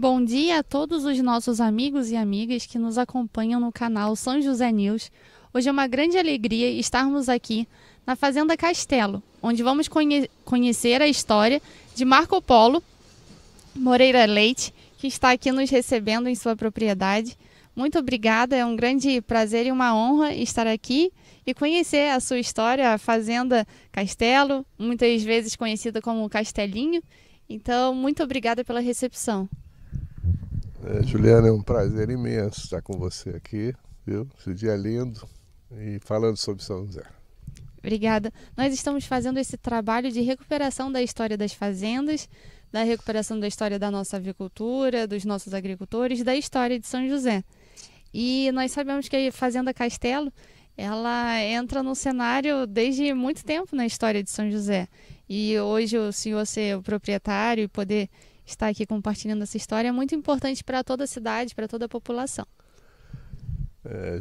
Bom dia a todos os nossos amigos e amigas que nos acompanham no canal São José News. Hoje é uma grande alegria estarmos aqui na Fazenda Castelo, onde vamos conhecer a história de Marco Polo Moreira Leite, que está aqui nos recebendo em sua propriedade. Muito obrigada, é um grande prazer e uma honra estar aqui e conhecer a sua história, a Fazenda Castelo, muitas vezes conhecida como Castelinho. Então, muito obrigada pela recepção. Juliana, é um prazer imenso estar com você aqui, viu? Esse dia lindo e falando sobre São José. Obrigada. Nós estamos fazendo esse trabalho de recuperação da história das fazendas, da recuperação da história da nossa avicultura, dos nossos agricultores, da história de São José. E nós sabemos que a Fazenda Castelo, ela entra no cenário desde muito tempo na história de São José. E hoje o senhor ser o proprietário e poder estar aqui compartilhando essa história é muito importante para toda a cidade, para toda a população.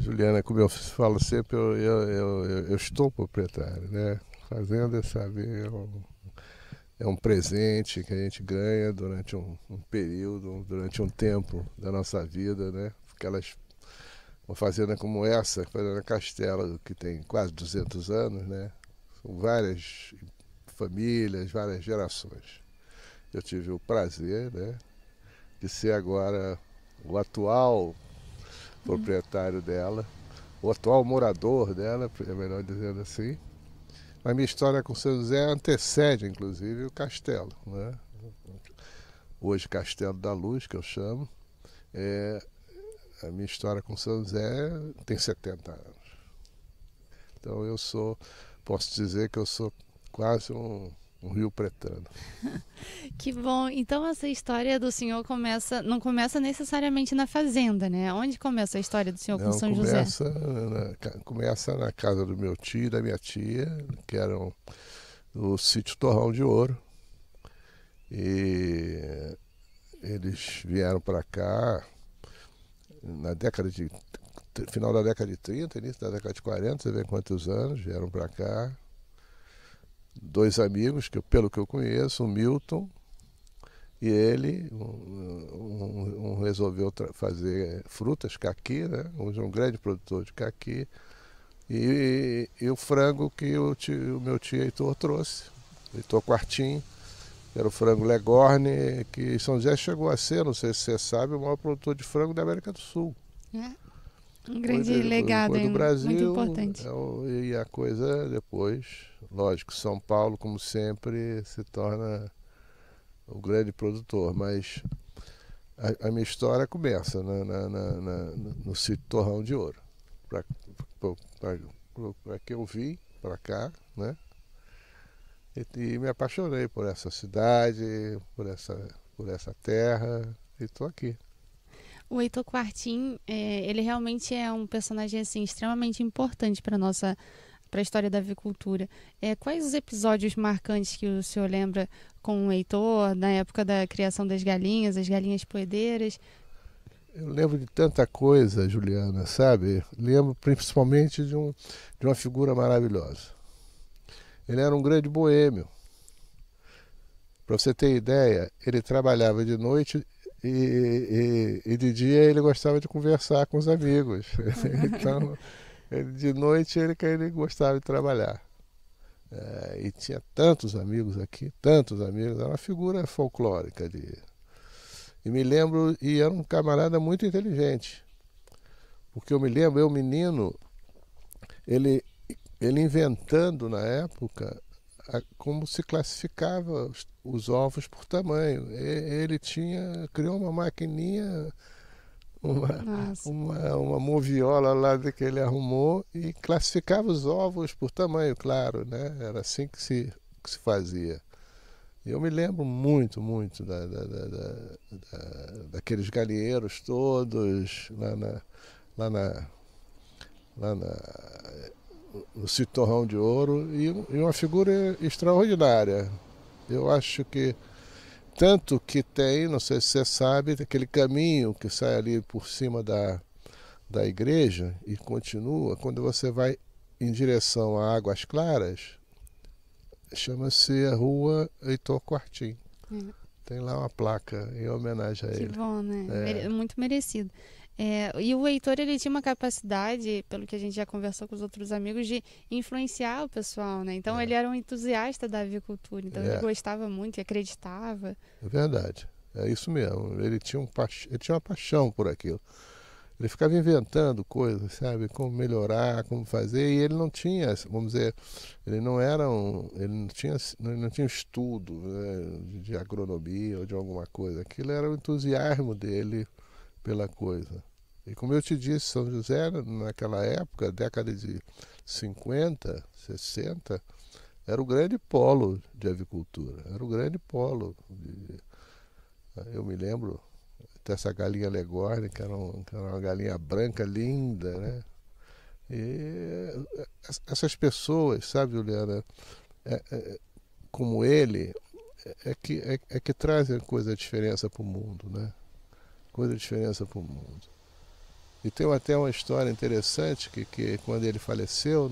Juliana, como eu falo sempre, eu estou proprietário, né? Fazenda, sabe, é um presente que a gente ganha durante um período, durante um tempo da nossa vida, né? Uma fazenda como essa, a Fazenda Castelo, que tem quase 200 anos, né? São várias famílias, várias gerações. Eu tive o prazer, né, de ser agora o atual proprietário dela, o atual morador dela, é melhor dizendo assim. Mas minha história com São José antecede, inclusive, o castelo, né? Hoje Castelo da Luz, que eu chamo. A minha história com São José tem 70 anos. Então posso dizer que eu sou quase um rio pretano. Que bom. Então essa história do senhor não começa necessariamente na fazenda, né? Onde começa a história do senhor com Não, São José? começa na casa do meu tio e da minha tia, que eram do sítio Torrão de Ouro. E eles vieram para cá na final da década de 30, início da década de 40, você vê quantos anos, vieram para cá. Dois amigos, pelo que eu conheço, o Milton e ele, um resolveu fazer frutas, caqui, né? Hoje é um grande produtor de caqui. E o frango que o meu tio Heitor trouxe, Heitor Quartim, que era o frango Legorne, que São José chegou a ser, não sei se você sabe, o maior produtor de frango da América do Sul. Um grande legado, Depois do muito Brasil, importante. e a coisa depois, lógico, São Paulo, como sempre, se torna o grande produtor, mas a minha história começa no sítio Torrão de Ouro, para que eu vim para cá, né? E me apaixonei por essa cidade, por essa terra, e estou aqui. O Heitor Quartim, ele realmente é um personagem assim, extremamente importante para a história da avicultura. Quais os episódios marcantes que o senhor lembra com o Heitor, na época da criação das galinhas, as galinhas poedeiras? Eu lembro de tanta coisa, Juliana, sabe? Lembro principalmente de uma figura maravilhosa. Ele era um grande boêmio. Para você ter ideia, ele trabalhava de noite e de dia ele gostava de conversar com os amigos. Então, de noite ele gostava de trabalhar. E tinha tantos amigos aqui, tantos amigos. Era uma figura folclórica. E me lembro, e era um camarada muito inteligente. Porque eu me lembro, eu menino, ele inventando na época como se classificava os ovos por tamanho. Ele criou uma maquininha, uma moviola lá que ele arrumou e classificava os ovos por tamanho, claro, né? Era assim que se fazia. Eu me lembro muito, muito daqueles galinheiros todos lá no sítio Torrão de Ouro, e uma figura extraordinária. Eu acho que tanto que tem, não sei se você sabe, aquele caminho que sai ali por cima da igreja e continua, quando você vai em direção a Águas Claras, chama-se a Rua Heitor Quartim. Tem lá uma placa em homenagem a Que ele. bom, né? É. Muito merecido. E o Heitor, ele tinha uma capacidade, pelo que a gente já conversou com os outros amigos, de influenciar o pessoal, né? Então, ele era um entusiasta da avicultura, então ele É, gostava muito e acreditava. é verdade. É isso mesmo. Ele tinha ele tinha uma paixão por aquilo. Ele ficava inventando coisas, sabe? Como melhorar, como fazer. E ele não tinha, vamos dizer, ele não era ele não tinha estudo, né, de agronomia ou de alguma coisa. Aquilo era o entusiasmo dele pela coisa. E como eu te disse, São José, naquela época, década de 50, 60, era o grande polo de avicultura. Era o grande polo. Eu me lembro dessa galinha Legorne, que era uma galinha branca linda, né? E essas pessoas, sabe, Juliana, como ele, é que trazem coisa de diferença para o mundo, né? Coisa de diferença para o mundo. E tem até uma história interessante que quando ele faleceu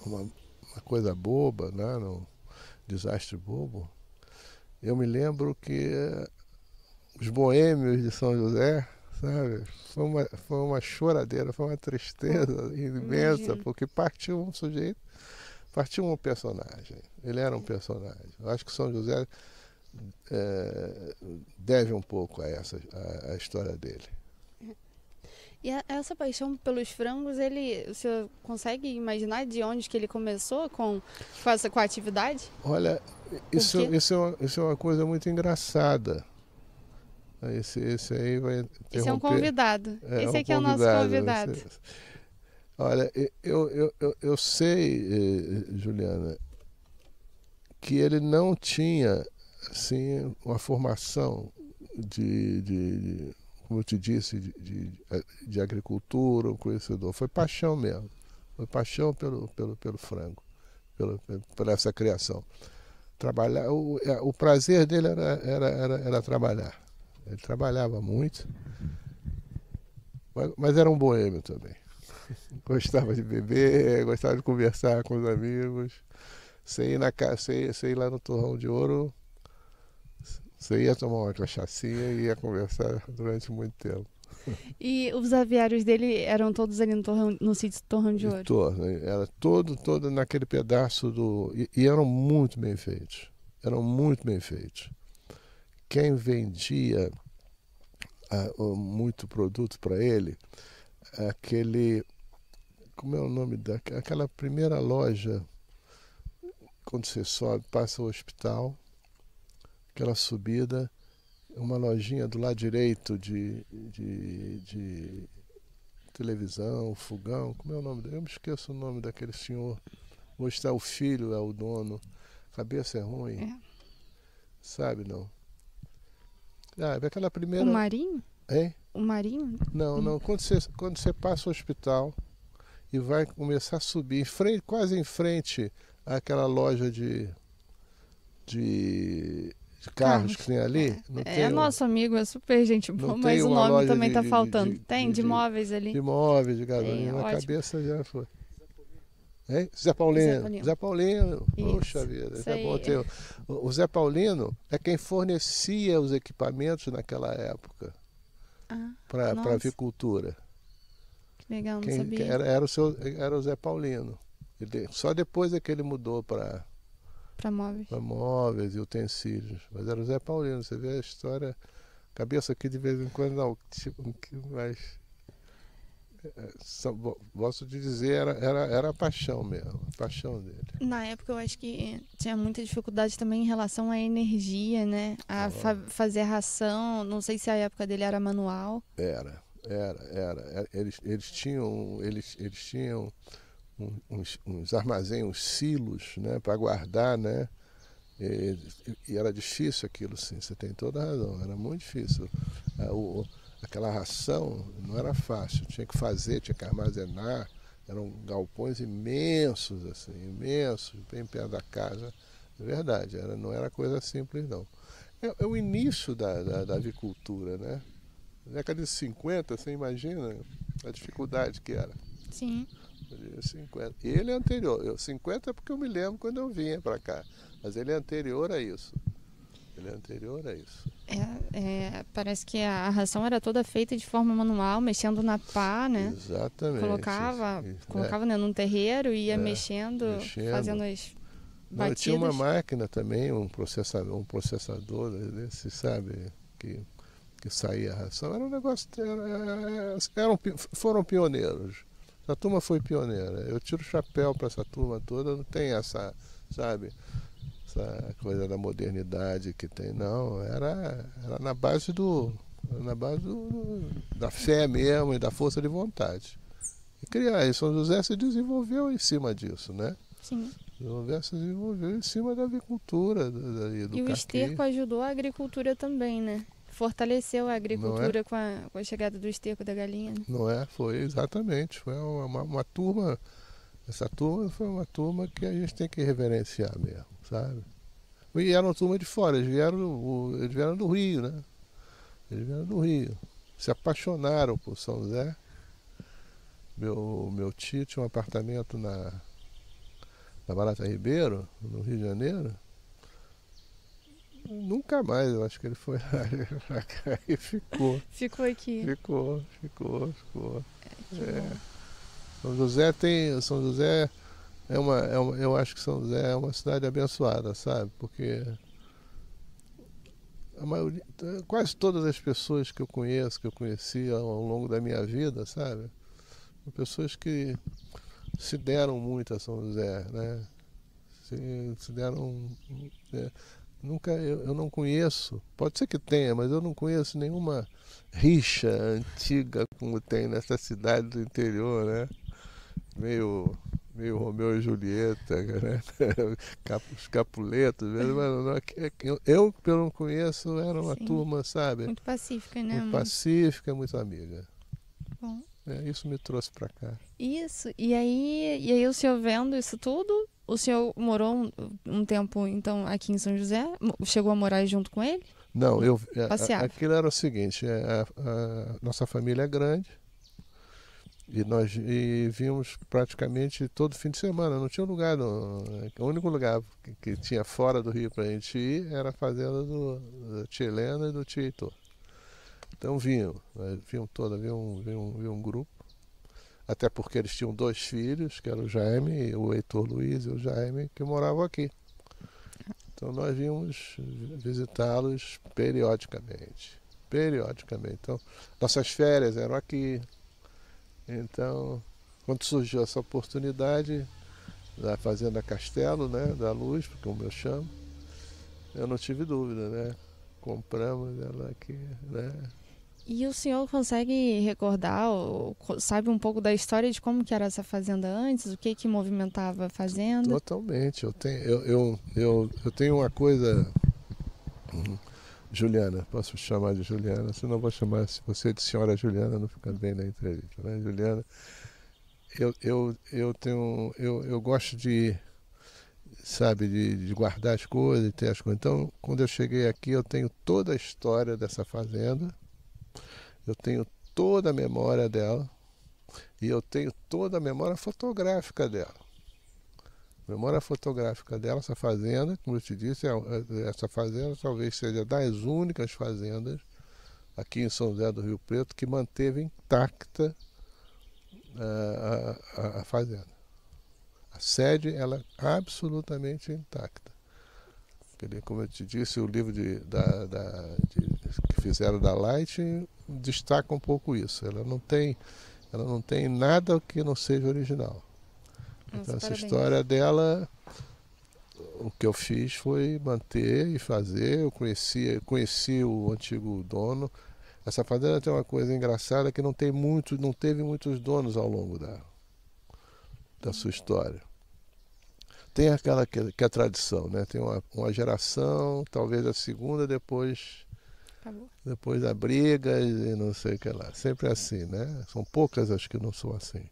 uma coisa boba, né? Num desastre bobo, eu me lembro que os boêmios de São José, sabe? Foi uma choradeira, foi uma tristeza imensa, Imagino. porque partiu um sujeito, partiu um personagem. Ele era um personagem. Eu acho que São José deve um pouco a história dele. E essa paixão pelos frangos, o senhor consegue imaginar de onde que ele começou com a atividade? Olha, isso é uma coisa muito engraçada. Esse aí vai interromper. Esse é um convidado. Esse Um aqui é o nosso convidado. Olha, eu sei, Juliana, que ele não tinha assim, uma formação como eu te disse, de agricultura, um conhecedor. Foi paixão mesmo. Foi paixão pelo frango, por essa criação. Trabalhar, o prazer dele era trabalhar. Ele trabalhava muito, mas era um boêmio também. Gostava de beber, gostava de conversar com os amigos. Você ir lá no Torrão de Ouro, você ia tomar uma cachaçinha e ia conversar durante muito tempo. E os aviários dele eram todos ali no sítio Torrão de Ouro? Era todo naquele pedaço E eram muito bem feitos. Eram muito bem feitos. Quem vendia muito produto para ele, aquele... Como é o nome daquela primeira loja, quando você sobe, passa o hospital, aquela subida, uma lojinha do lado direito de televisão, fogão, como é o nome dele? Eu me esqueço o nome daquele senhor. Hoje está o filho, é o dono. Cabeça é ruim. Sabe, não? Aquela primeira... O Marinho? Hein? O Marinho? Não. Quando você passa o hospital e vai começar a subir, quase em frente àquela loja de carros que tem ali. Nosso amigo, é super gente boa, mas o nome também tá faltando. Tem de móveis ali. De móveis, de gasolina. Na cabeça já foi. Hein? Zé Paulino. Poxa vida. O Zé Paulino é quem fornecia os equipamentos naquela época para a avicultura. Que legal, não sabia. Era o Zé Paulino. Só depois é que ele mudou para móveis e utensílios. Mas era o Zé Paulino. Você vê a história. Cabeça aqui de vez em quando não. Mas posso te dizer, era a paixão mesmo. A paixão dele. Na época eu acho que tinha muita dificuldade também em relação à energia, né? Fazer ração. Não sei se a época dele era manual. Era. Eles tinham uns armazéns, uns silos, né, para guardar, né? E era difícil aquilo, sim. Você tem toda a razão. Era muito difícil. Aquela ração não era fácil. Tinha que fazer, tinha que armazenar. Eram galpões imensos, assim, imensos, bem perto da casa. É verdade. Não era coisa simples, não. É o início da avicultura, né? Na década de 50, você imagina a dificuldade que era. Sim. 50. E ele é anterior. 50 é porque eu me lembro quando eu vinha para cá. Mas ele é anterior a isso. Ele é anterior a isso. Parece que a ração era toda feita de forma manual, mexendo na pá, né? Exatamente. Colocava né, num terreiro e ia mexendo, fazendo as Não, batidas. tinha uma máquina também, um processador desse, sabe, que saía a ração. Era um negócio. Foram pioneiros. A turma foi pioneira. Eu tiro o chapéu para essa turma toda, não tem essa, sabe, essa coisa da modernidade que tem, não. Era na base da fé mesmo e da força de vontade. E São José se desenvolveu em cima disso, né? Sim. São José se desenvolveu em cima da agricultura, do E o esterco ajudou a agricultura também, né? Fortaleceu a agricultura com a chegada do esterco da galinha. Né? Não é? Foi exatamente. Foi uma turma. Essa turma foi uma turma que a gente tem que reverenciar mesmo, sabe? E era uma turma de fora, eles vieram do Rio, né? Eles vieram do Rio. Se apaixonaram por São José. Meu tio tinha um apartamento na Barata Ribeiro, no Rio de Janeiro. Nunca mais, eu acho que ele foi lá e ficou. Ficou aqui. Ficou. São José eu acho que São José é uma cidade abençoada, sabe? Porque quase todas as pessoas que eu conheci ao longo da minha vida, sabe? São pessoas que se deram muito a São José, né? Se deram. Eu não conheço, pode ser que tenha, mas eu não conheço nenhuma rixa antiga como tem nessa cidade do interior, né? Meio Romeu e Julieta, né? Os Capuletos, eu pelo não conheço, era uma turma, sabe? Muito pacífica, né? Muito pacífica, muito amiga. Bom. Isso me trouxe para cá. Isso, e aí o senhor vendo isso tudo, o senhor morou um tempo então aqui em São José? Chegou a morar junto com ele? Não, passeava. Aquilo era o seguinte, a nossa família é grande e nós vimos praticamente todo fim de semana, não tinha lugar, o único lugar que tinha fora do Rio para a gente ir era a fazenda da tia Helena e do tio Heitor. Então vinham um grupo, até porque eles tinham 2 filhos, que eram o Jaime, o Heitor Luiz e o Jaime, que moravam aqui. Então nós vínhamos visitá-los periodicamente. Então, nossas férias eram aqui. Então, quando surgiu essa oportunidade da Fazenda Castelo, né, da Luz, como eu chamo, eu não tive dúvida, né? Compramos ela aqui, né? E o senhor consegue recordar, ou sabe um pouco da história de como que era essa fazenda antes? O que movimentava a fazenda? Totalmente. Eu tenho uma coisa... Juliana, posso chamar de Juliana? Senão eu vou chamar, se você é de senhora Juliana, não fica bem na entrevista, né? Juliana, eu gosto de, sabe, de guardar as coisas, de ter as coisas. Então, quando eu cheguei aqui, eu tenho toda a história dessa fazenda. Eu tenho toda a memória dela e eu tenho toda a memória fotográfica dela. Memória fotográfica dela, essa fazenda, como eu te disse, essa fazenda talvez seja das únicas fazendas aqui em São José do Rio Preto que manteve intacta a fazenda. A sede, ela é absolutamente intacta. Como eu te disse, o livro que fizeram da Light destaca um pouco isso. Ela não tem nada que não seja original. Nossa, então essa parabéns. história dela, o que eu fiz foi manter e fazer. Eu conheci o antigo dono. Essa fazenda tem uma coisa engraçada que não teve muitos donos ao longo da sua história. Tem aquela que é a tradição, né? Tem uma geração, talvez a segunda, depois da briga e não sei o que lá. Sempre assim, né? São poucas as que não são assim.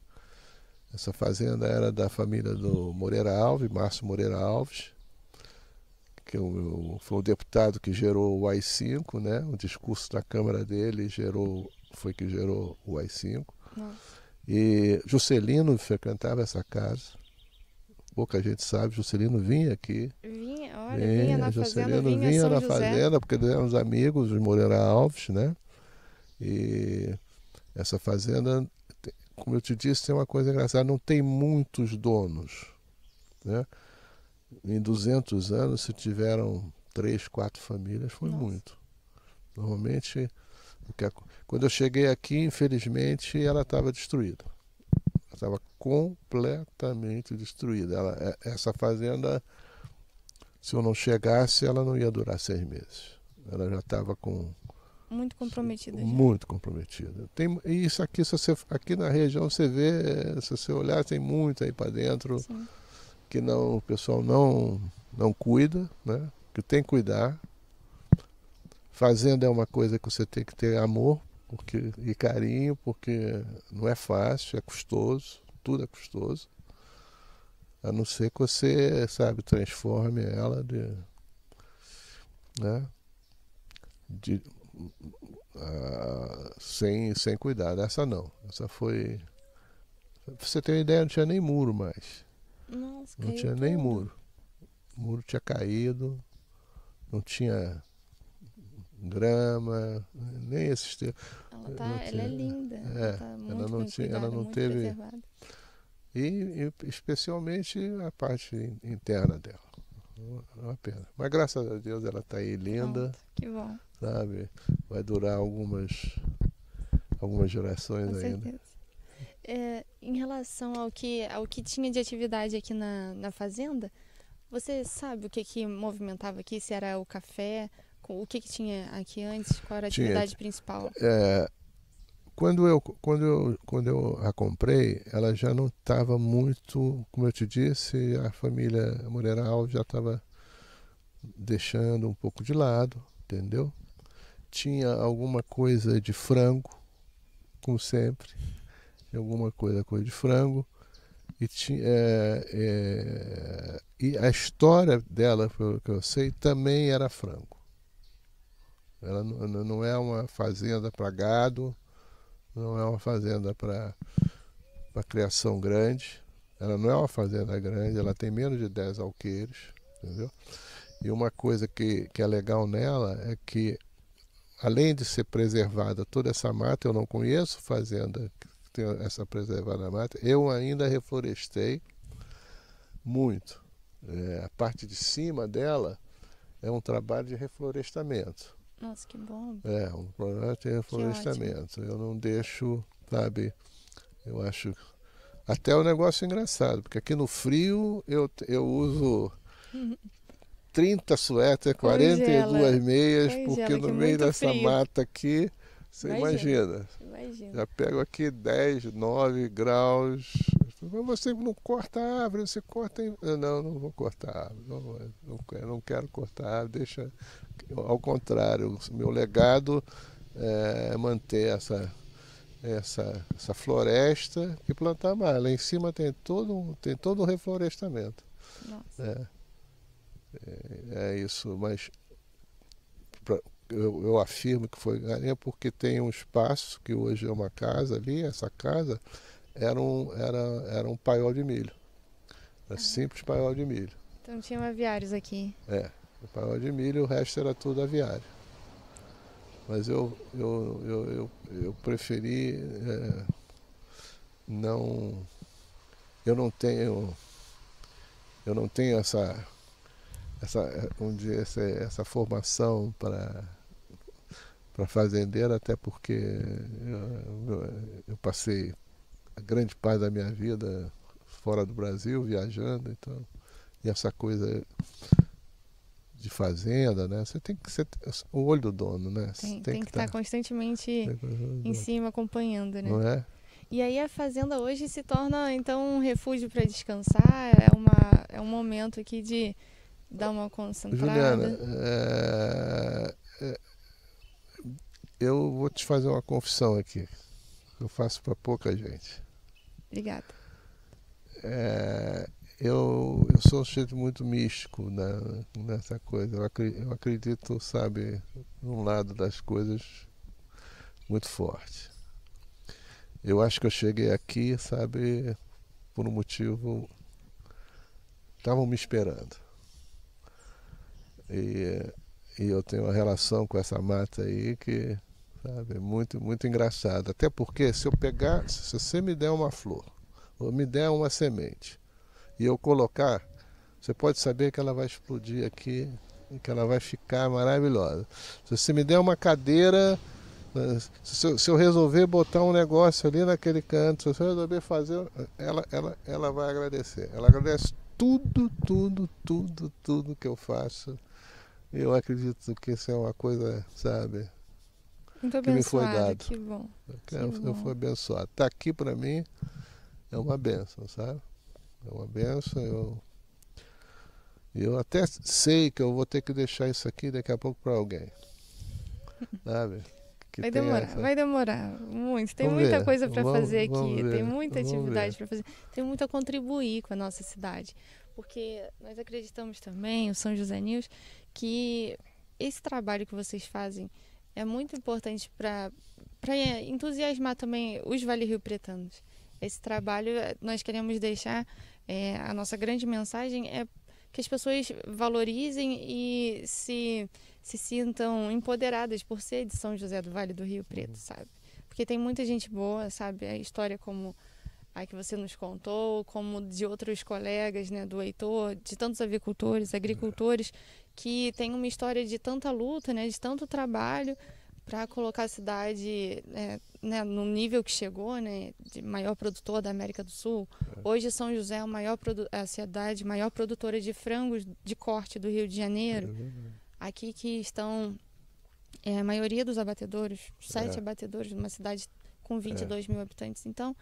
Essa fazenda era da família do Moreira Alves, Márcio Moreira Alves, que foi o deputado que gerou o AI-5, né? O discurso da Câmara dele foi que gerou o AI-5. Nossa. E Juscelino frequentava essa casa. Pouca gente sabe, Juscelino vinha aqui. Olha, vinha na fazenda, Juscelino vinha vinha São na José. fazenda, porque eles eram os amigos, os Moreira Alves, né? E essa fazenda, como eu te disse, tem uma coisa engraçada, não tem muitos donos, né? Em 200 anos, se tiveram 3, 4 famílias, foi Nossa. muito. Normalmente, quando eu cheguei aqui, infelizmente, ela estava destruída. Ela estava completamente destruída. Essa fazenda, se eu não chegasse, ela não ia durar 6 meses. Ela já estava Muito comprometida já. muito comprometida. E isso aqui, aqui na região você vê, se você olhar, tem muito aí para dentro. Sim. Que não, o pessoal não cuida, né? Que tem que cuidar. Fazenda é uma coisa que você tem que ter amor e carinho, porque não é fácil, é custoso, tudo é custoso. A não ser que você, sabe, transforme ela né? Sem cuidado. Essa não. Essa foi. Pra você ter uma ideia, não tinha nem muro mais. Nossa, Não caiu tinha tudo. nem muro. O muro tinha caído, não tinha grama, nem esses termos. Ela é linda. Ela tá muito ela não bem tinha, cuidada, ela não muito teve. preservada. E especialmente a parte interna dela. É uma pena. Mas graças a Deus ela está aí linda, Pronto, que bom. sabe? Vai durar algumas gerações Com ainda. certeza. Em relação ao que tinha de atividade aqui na fazenda, você sabe o que movimentava aqui? Se era o café, o que tinha aqui antes? Qual era a atividade principal? Quando eu a comprei, ela já não estava muito, como eu te disse, a família Moreira Alves já estava deixando um pouco de lado, entendeu? Tinha alguma coisa de frango, como sempre, alguma coisa de frango, e a história dela, pelo que eu sei, também era frango. Ela não é uma fazenda para gado, não é uma fazenda para criação grande. Ela não é uma fazenda grande, ela tem menos de 10 alqueires, entendeu? E uma coisa que é legal nela é que, além de ser preservada toda essa mata, eu não conheço fazenda que tem essa preservada mata, eu ainda reflorestei muito. A parte de cima dela é um trabalho de reflorestamento. Nossa, que bom. Um programa de reflorestamento. Eu não deixo, sabe, eu acho até o negócio engraçado, porque aqui no frio eu uso 30 suéter, 42 meias, porque no meio dessa mata aqui, você imagina. Já pego aqui 10, 9 graus. Mas você não corta a árvore, você corta. Não vou cortar a árvore. Não quero cortar a árvore, deixa. Ao contrário, o meu legado é manter essa floresta e plantar mais. Lá em cima tem todo um reflorestamento. Nossa. É isso, mas eu afirmo que foi galinha porque tem um espaço que hoje é uma casa ali. Essa casa era um paiol de milho. Era simples paiol de milho. Então tinha aviários aqui. O paiol de milho, o resto era tudo aviário. Mas eu preferi não. Eu não tenho essa formação para fazendeiro, até porque eu passei a grande parte da minha vida fora do Brasil, viajando, então, e essa coisa de fazenda, né? Você tem que ser o olho do dono, né? Tem que estar constantemente em cima, acompanhando, né? Não é? E aí a fazenda hoje se torna, então, um refúgio para descansar, é um momento aqui de dar uma concentrada. Juliana, eu vou te fazer uma confissão aqui. Eu faço para pouca gente. Obrigada. Eu sou um sujeito muito místico nessa coisa. Eu acredito, sabe, num lado das coisas muito forte. Eu acho que eu cheguei aqui, sabe, por um motivo. Estavam me esperando. E eu tenho uma relação com essa mata aí que, sabe, é muito, muito engraçada. Até porque se você me der uma flor, ou me der uma semente, e eu colocar, você pode saber que ela vai explodir aqui, que ela vai ficar maravilhosa. Se você me der uma cadeira, se eu resolver botar um negócio ali naquele canto, se eu resolver fazer, ela vai agradecer. Ela agradece tudo, tudo, tudo, tudo que eu faço. Eu acredito que isso é uma coisa, sabe, Muito que me foi abençoada, dado. que bom. Que Eu bom. fui abençoado. Tá aqui para mim é uma bênção, sabe? É uma bênção. Eu até sei que eu vou ter que deixar isso aqui daqui a pouco para alguém, sabe? Que Vai demorar muito. Tem Vamos muita ver, coisa para fazer vamos aqui, ver, tem muita vamos atividade ver. para fazer, tem muito a contribuir com a nossa cidade, porque nós acreditamos também, o São José News, que esse trabalho que vocês fazem é muito importante para entusiasmar também os Vale Rio Pretanos. Esse trabalho nós queremos deixar, a nossa grande mensagem é que as pessoas valorizem e se sintam empoderadas por ser de São José do Vale do Rio Preto, sabe? Porque tem muita gente boa, sabe? A história como a que você nos contou, como de outros colegas, né, do Heitor, de tantos avicultores, agricultores, que tem uma história de tanta luta, né, de tanto trabalho para colocar a cidade, né, no nível que chegou, né, de maior produtor da América do Sul. Hoje São José é a cidade maior produtora de frangos de corte do Rio de Janeiro. Aqui que estão a maioria dos abatedouros, 7 abatedouros numa cidade com 22 mil habitantes. Então,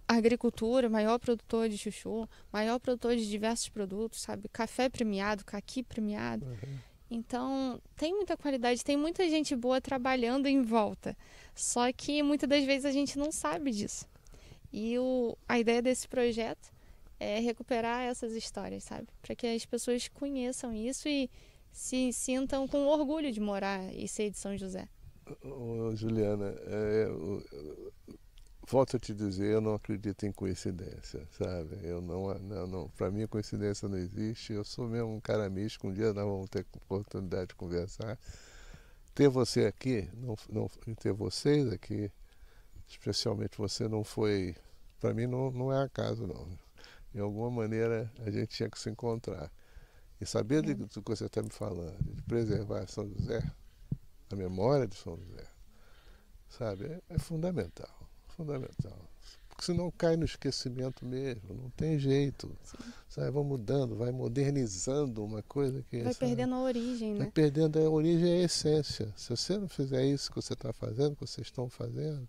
a agricultura, maior produtor de chuchu, maior produtor de diversos produtos, sabe? Café premiado, caqui premiado. Então, tem muita qualidade, tem muita gente boa trabalhando em volta. Só que muitas das vezes a gente não sabe disso. E a ideia desse projeto é recuperar essas histórias, sabe? Para que as pessoas conheçam isso e se sintam com orgulho de morar e ser de São José. Juliana, volto a te dizer, eu não acredito em coincidência, sabe? Eu não, para mim coincidência não existe. Eu sou mesmo um cara místico. Um dia nós vamos ter oportunidade de conversar. Ter você aqui, ter vocês aqui, especialmente você, não foi, para mim não é acaso não. De alguma maneira a gente tinha que se encontrar e saber do que você está me falando, de preservar São José, a memória de São José, sabe? É fundamental. Fundamental. Porque senão cai no esquecimento mesmo, não tem jeito. Sabe? Vai mudando, vai modernizando uma coisa que... Vai perdendo a origem, né? Vai perdendo a origem e a essência. Se você não fizer isso que você está fazendo, que vocês estão fazendo,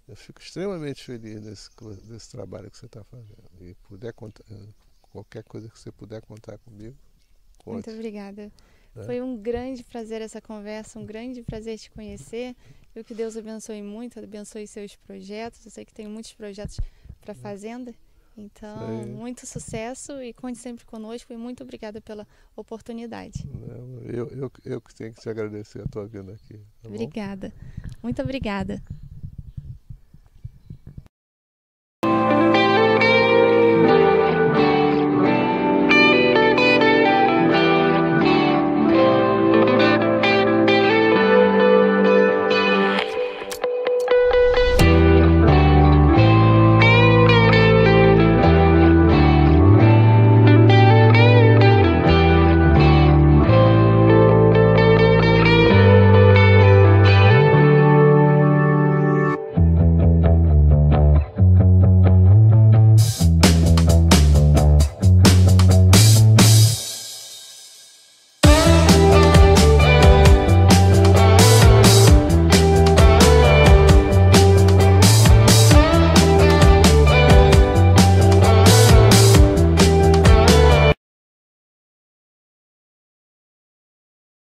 eu fico extremamente feliz desse trabalho que você está fazendo. E puder contar, qualquer coisa que você puder contar comigo, conte. Muito obrigada. Foi um grande prazer essa conversa, um grande prazer te conhecer. E que Deus abençoe muito, abençoe seus projetos. Eu sei que tem muitos projetos para a Fazenda. Então, muito sucesso e conte sempre conosco. E muito obrigada pela oportunidade. Eu que tenho que te agradecer a tua vinda aqui. Tá bom? Obrigada. Muito obrigada.